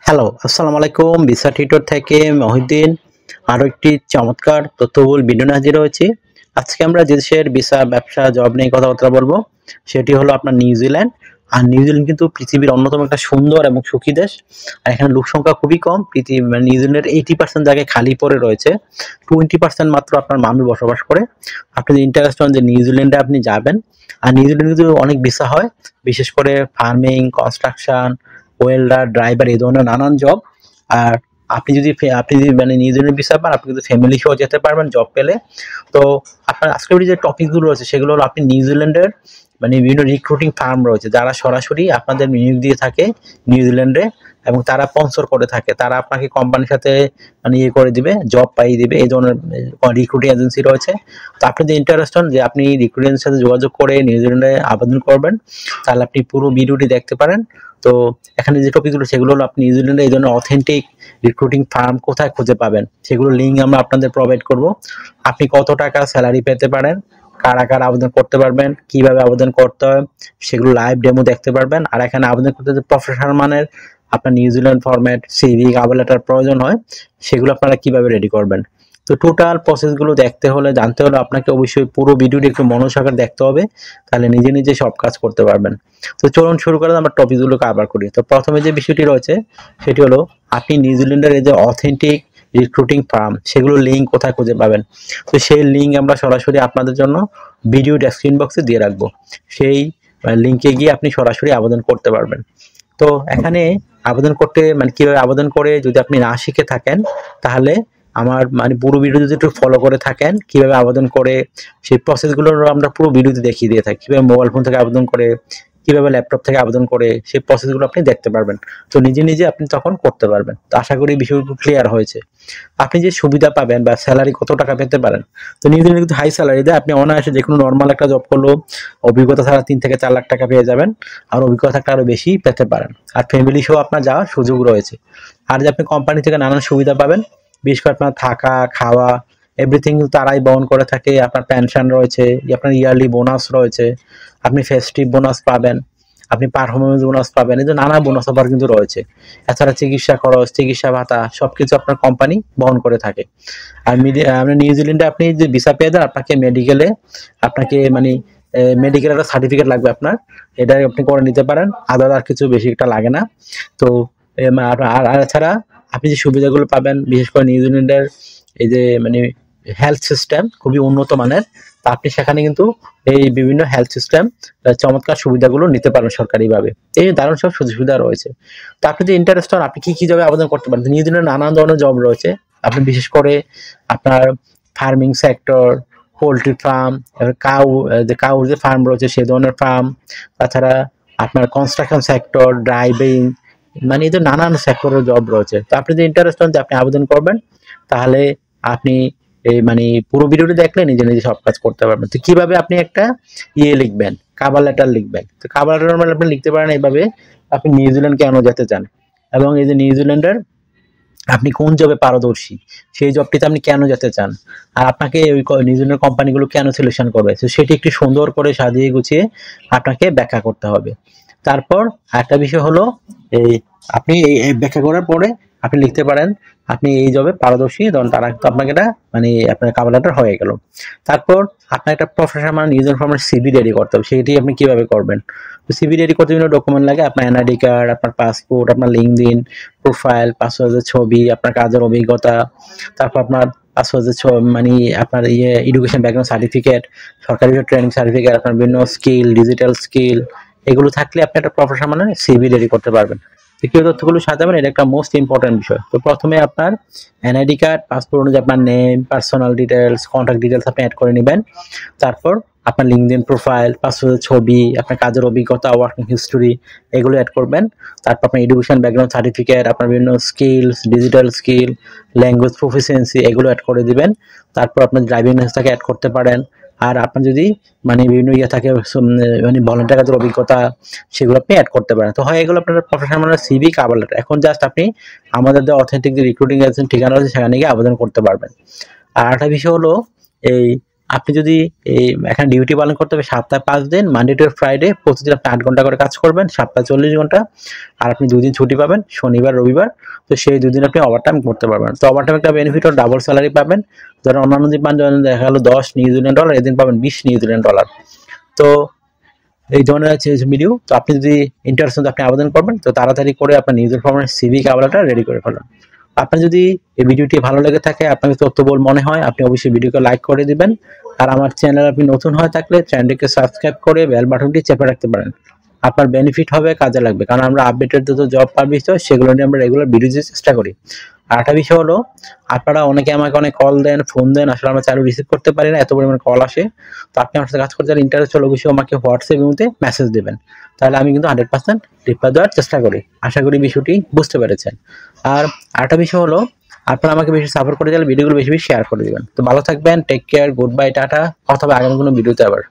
Hello, আসসালামু আলাইকুম। Visa tutor থেকে মহিউদ্দিন আরো একটি চমৎকার তথ্যবহুল ভিডিও নিয়ে হাজির হয়েছি। আজকে আমরা যে দেশের ভিসা, ব্যবসা, জব নিয়ে কথাবার্তা বলবো সেটি হলো আপনার নিউজিল্যান্ড। আর নিউজিল্যান্ড কিন্তু পৃথিবীর অন্যতম একটা সুন্দর এবং সুখী দেশ। আর এখানে লোক সংখ্যা খুবই কম। মানে নিউজিল্যান্ডের 80% জায়গায় খালি পড়ে রয়েছে। 20% মাত্র আপনার মানুষ বসবাস করে। আপনি যদি ইন্টারেস্ট হন যে নিউজিল্যান্ডে আপনি যাবেন, আর নিউজিল্যান্ডে কিন্তু অনেক ভিসা হয়, বিশেষ করে ফার্মিং, কনস্ট্রাকশন, ওয়েল্ডার, ড্রাইভার, এই ধরনের নানান জব। আর আপনি যদি মানে নিউজিল্যান্ড ভিসা পান, আপনি কিন্তু ফ্যামিলি সহ যেতে পারবেন জব পেলে। তো আপনার আজকের যে টপিকগুলো রয়েছে সেগুলো হলো আপনি নিউজিল্যান্ডের মানে বিভিন্ন রিক্রুটিং ফার্ম রয়েছে যারা সরাসরি আপনাদের নিয়োগ দিয়ে থাকে নিউজিল্যান্ডে, এবং তারা স্পন্সর করে থাকে। তারা আপনাকে কোম্পানির সাথে মানে ইয়ে করে দিবে, জব পাইয়ে দিবে। এই ধরনের রিক্রুটিং এজেন্সি রয়েছে। তো আপনি যদি ইন্টারেস্ট হন যে আপনি রিক্রুটিংয়ের সাথে যোগাযোগ করে নিউজিল্যান্ডে আবেদন করবেন, তাহলে আপনি পুরো ভিডিওটি দেখতে পারেন। তো এখানে যে টপিকগুলো সেগুলো হলো আপনি নিউজিল্যান্ডে এই ধরনের অথেন্টিক রিক্রুটিং ফার্ম কোথায় খুঁজে পাবেন, সেগুলো লিঙ্ক আমরা আপনাদের প্রোভাইড করব। আপনি কত টাকা স্যালারি পেতে পারেন, কারা কারা আবেদন করতে পারবেন, কিভাবে আবেদন করতে হয়, সেগুলো লাইভ ডেমো দেখতে পারবেন। আর এখানে আবেদন করতে যে প্রফেশনাল মানের আপনার New Zealand format, CV, cover letter প্রয়োজন হয়, সেগুলো আপনারা কিভাবে রেডি করবেন। তো টোটাল প্রসেসগুলো দেখতে হলে, জানতে হলে আপনাকে অবশ্যই পুরো ভিডিওটি একটু মনোযোগ দেখতে হবে, তাহলে নিজে নিজে সব কাজ করতে পারবেন। তো চলুন শুরু করে আমরা টপিকগুলো কভার করি। তো প্রথমে যে বিষয়টি রয়েছে সেটি হলো আপনি নিউজিল্যান্ডের এই যে অথেন্টিক রিক্রুটিং ফার্ম, সেগুলো লিঙ্ক কোথায় খুঁজে পাবেন। তো সেই লিঙ্ক আমরা সরাসরি আপনাদের জন্য ভিডিও ডেসক্রিপশন বক্সে দিয়ে রাখবো। সেই লিঙ্কে গিয়ে আপনি সরাসরি আবেদন করতে পারবেন। তো এখানে আবেদন করতে মানে কিভাবে আবেদন করে যদি আপনি না শিখে থাকেন, তাহলে আমার মানে পুরো ভিডিও যদি একটু ফলো করে থাকেন, কিভাবে আবেদন করে সেই প্রসেসগুলো আমরা পুরো ভিডিওতে দেখিয়ে দিয়ে থাকি। কিভাবে মোবাইল ফোন থেকে আবেদন করে, কিভাবে ল্যাপটপ থেকে আবেদন করে, সেই প্রসেসগুলো আপনি দেখতে পারবেন। তো নিজে নিজে আপনি তখন করতে পারবেন। তো আশা করি বিষয়গুলো ক্লিয়ার হয়েছে। আপনি যে সুবিধা পাবেন বা স্যালারি কত টাকা পেতে পারেন, তো নিউজিল্যান্ডে কিন্তু হাই স্যালারি দেয়। আপনি অনায়াসে যে কোনো নর্মাল একটা জব করলেও অভিজ্ঞতা ছাড়া 3 থেকে 4 লাখ টাকা পেয়ে যাবেন। আর অভিজ্ঞতা থাকলে আরো বেশি পেতে পারেন। আর ফ্যামিলি সহ আপনার যাওয়ার সুযোগ রয়েছে। আর যে আপনি কোম্পানি থেকে নানান সুবিধা পাবেন, বিশেষ করে আপনার থাকা, খাওয়া, এভরিথিং তারাই বহন করে থাকে। আপনার পেনশন রয়েছে, আপনার ইয়ারলি বোনাস রয়েছে, আপনি ফেস্টিভ বোনাস পাবেন, আপনি পারফরমেন্স বোনাস পাবেন, এই যে নানা বোনাস অফার কিন্তু রয়েছে। এছাড়া চিকিৎসা খরচ, চিকিৎসা ভাতা সবকিছু আপনার কোম্পানি বহন করে থাকে। আর আপনি নিউজিল্যান্ডে আপনি যে ভিসা পেয়ে দেন, আপনাকে মেডিকেলে আপনাকে মানে মেডিকেল একটা সার্টিফিকেট লাগবে আপনার, এটা আপনি করে নিতে পারেন। আদার আর কিছু বেশি একটা লাগে না। তো আর এছাড়া আপনি যে সুবিধাগুলো পাবেন, বিশেষ করে নিউজিল্যান্ডের এই যে মানে হেলথ সিস্টেম খুবই উন্নত মানের। তা আপনি সেখানে কিন্তু এই বিভিন্ন হেলথ সিস্টেম চমৎকার সুবিধাগুলো নিতে পারেন সরকারিভাবে। এই দারুণ সব সুযোগ সুবিধা রয়েছে। তো আপনি যদি ইন্টারেস্ট হন, আপনি কি জবে আবেদন করতে পারেন। নিউজিল্যান্ডে নানান ধরনের জব রয়েছে। আপনি বিশেষ করে আপনার farming sector, poultry farm, cow যে ফার্ম রয়েছে সে ধরনের ফার্ম, তাছাড়া আপনার কনস্ট্রাকশন সেক্টর, ড্রাইভিং, মানে এই যে নানান সেক্টরের জব রয়েছে। তো আপনি যদি ইন্টারেস্ট হন যে আপনি আবেদন করবেন, তাহলে আপনি এই মানে পুরো ভিডিওটি দেখলে নিজে নিজে সব কাজ করতে পারবেন। তো কিভাবে আপনি একটা ইয়ে লিখবেন, কাভার লেটার লিখবেন। তো কাভার লেটার মানে আপনি লিখতে পারেন এইভাবে, আপনি নিউজিল্যান্ড কেন যেতে চান, এবং এই যে নিউজিল্যান্ডের আপনি কোন জবে পারদর্শী, সেই জবটিতে আপনি কেন যেতে চান, আর আপনাকে ওই নিউজিল্যান্ডের কোম্পানিগুলো কেন সিলেকশন করবে, তো সেটি একটু সুন্দর করে সাজিয়ে গুছিয়ে আপনাকে ব্যাখ্যা করতে হবে। তারপর আরেকটা বিষয় হলো এই আপনি এই ব্যাখ্যা করার পরে আপনি লিখতে পারেন আপনি এই জবে পারদর্শী, তখন তারা তো আপনাকে এটা মানে আপনার কভার লেটার হয়ে গেল। তারপর আপনার একটা প্রফেশনাল মানে নিউজিল্যান্ড ফর্মের সিভি রেডি করতে হবে। সেটি আপনি কিভাবে করবেন। তো সিভি রেডি করতে বিভিন্ন ডকুমেন্ট লাগে, আপনার এনআইডি কার্ড, আপনার পাসপোর্ট, আপনার লিঙ্কডইন প্রোফাইল, পাসপোর্টের ছবি, আপনার কাজের অভিজ্ঞতা, তারপর আপনার পাসপোর্টের মানে আপনার এডুকেশন ব্যাকগ্রাউন্ড সার্টিফিকেট, সরকারি ট্রেনিং সার্টিফিকেট, আপনার বিভিন্ন স্কিল, ডিজিটাল স্কিল, এগুলো থাকলে আপনি একটা প্রফেশনাল মানে সিভি রেডি করতে পারবেন। তো কি তথ্যগুলো সাজাবেন, এটা একটা মোস্ট ইম্পর্টেন্ট বিষয়। তো প্রথমে আপনার এনআইডি কার্ড, পাসপোর্ট অনুযায়ী আপনার name, personal details, contact details আপনি অ্যাড করে নেবেন। তারপর আপনার লিঙ্কডইন প্রোফাইল, পাসপোর্টের ছবি, আপনার কাজের অভিজ্ঞতা, ওয়ার্কিং হিস্টোরি, এগুলো অ্যাড করবেন। তারপর আপনার এডুকেশন ব্যাকগ্রাউন্ড সার্টিফিকেট, আপনার বিভিন্ন skills, digital skill, language proficiency, এগুলো অ্যাড করে দিবেন। তারপর আপনার ড্রাইভিং লাইসেন্সটাকে অ্যাড করতে পারেন। আর আপনার যদি মানে বিভিন্ন থাকে মানে ভলেন্টিয়ার কাজের অভিজ্ঞতা, সেগুলো আপনি অ্যাড করতে পারেন। তো হয় এগুলো আপনার প্রফেশনাল সিভি কভার লেটার। এখন জাস্ট আপনি আমাদের যে অথেন্টিক যে রিক্রুটিং এজেন্ট ঠিকানা আছে সেখানে গিয়ে আবেদন করতে পারবেন। আর একটা বিষয় হলো এই আপনি যদি এই এখানে ডিউটি পালন করতে হবে সপ্তাহে 5 দিন, মানডে টু ফ্রাইডে, প্রতিদিন আপনি 8 ঘন্টা করে কাজ করবেন, সপ্তাহে 40 ঘন্টা। আর আপনি 2 দিন ছুটি পাবেন, শনিবার রবিবার। তো সেই 2 দিন আপনি ওভারটাইম করতে পারবেন। তো ওভারটাইম একটা বেনিফিট হল ডাবল স্যালারি পাবেন। ধরেন অন্যান্য দিন পান দেখা গেল $10 এদিন পাবেন $20। তো এই ধরনের আছে ভিডিও। তো আপনি যদি ইন্টারেস্ট আপনি আবেদন করবেন, তো তাড়াতাড়ি করে আপনার নিজের ফর্মের সিভি কাবলাটা রেডি করে ফেলুন। আপনার যদি এই ভিডিওটি ভালো লেগে থাকে, আপনাকে তথ্যবহুল মনে হয়, আপনি অবশ্যই ভিডিওকে লাইক করে দিবেন। আর আমার চ্যানেল আপনি নতুন হয়ে থাকলে চ্যানেলটিকে সাবস্ক্রাইব করে বেল বাটনটি চেপে রাখতে পারেন। আপনার বেনিফিট হবে, কাজে লাগবে, কারণ আমরা আপডেটেড যত জব পাবলিশ হয় সেগুলো নিয়ে আমরা রেগুলার ভিডিও দিতে চেষ্টা করি। আর একটা বিষয় হলো, আপনারা অনেকে আমাকে অনেক কল দেন, ফোন দেন, আসলে আমরা চালু রিসিভ করতে পারি না, এত পরিমাণ কল আসে। তো আপনি আমার সাথে কাজ করতে ইন্টারেস্ট হলে অবশ্যই আমাকে হোয়াটসঅ্যাপের মধ্যে মেসেজ দেবেন, তাহলে আমি কিন্তু 100% রিপ্লাই দেওয়ার চেষ্টা করি। আশা করি বিষয়টি বুঝতে পেরেছেন। আর আরেকটা বিষয় হলো, আপনারা আমাকে বেশি সাপোর্ট করে দিলে ভিডিওগুলো বেশি বেশি শেয়ার করে দিবেন। তো ভালো থাকবেন, take care, good bye, tata, অথবা আগামী কোনো ভিডিওতে আবার।